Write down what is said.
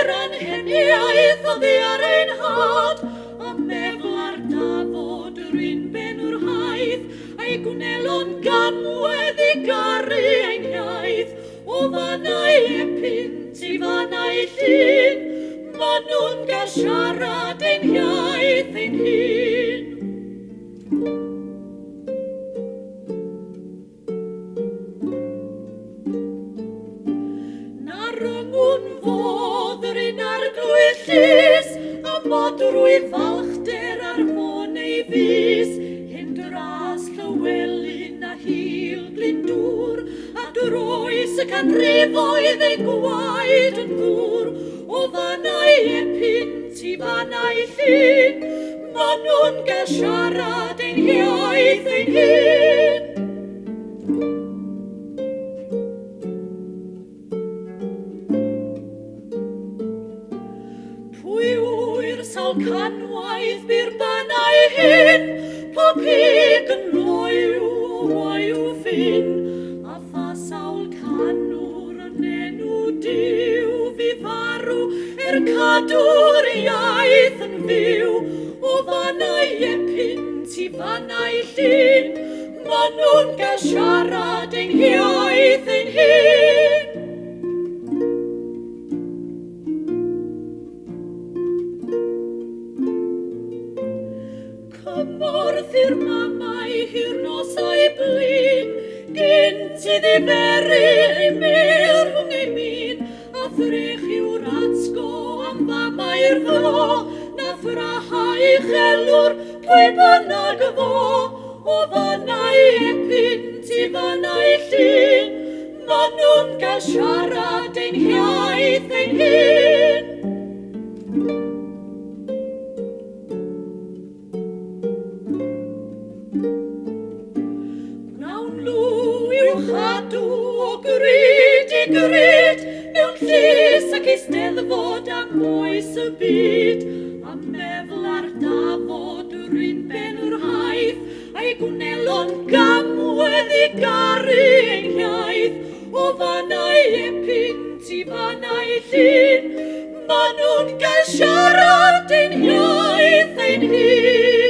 yr anheniaeth o ddiar ein had, a meflar dafod yr un benw'r haith, a'i gwnelon gamwedd i garu ein hiaith, o fanau epynt i fanau llun, ma' nhw'n gael siarad ein hiaith ein hun. Ryngwn fodd yr un arglwydd llys, a modrwy falchder ar fôn ei fus, hyn dras Llywelyn a Hil Glyndŵr, a droes y canrifoedd ei gwaed yn ddŵr, o fanau epynt i fanau llun, ma' nhw'n gael siarad ein hiaith ein hun. Sawl canwaith byr banau hyn, pob hig yn loyw o wayw'n ffyn, a pha sawl canwr yn enw Duw fi farw, cadw'r iaith yn fyw, o fanau epynt i fanau llun, ma' nhw'n gael siarad ein hiaith ein hun. Cymorth i'r mamau hir nosau blin, gynt i ddiferi ei mel rhwng ei min, a ffrech yw'r atsgo am famau'r ddo, na thrahau chelwr pwy bynnag fo, o fanau epynt i fanau llun, ma' nhw'n gael siarad ein hiaith ein hun. Chadw o gryd i gryd, mewn llys ac eisteddfod am oes y byd, a meflar dafod yr un benw'r haith, a'i gwnelon gamwedd i garu ein hiaith, o fanau epynt i fanau llun, ma' nhw'n gael siarad ein hiaith ein hun.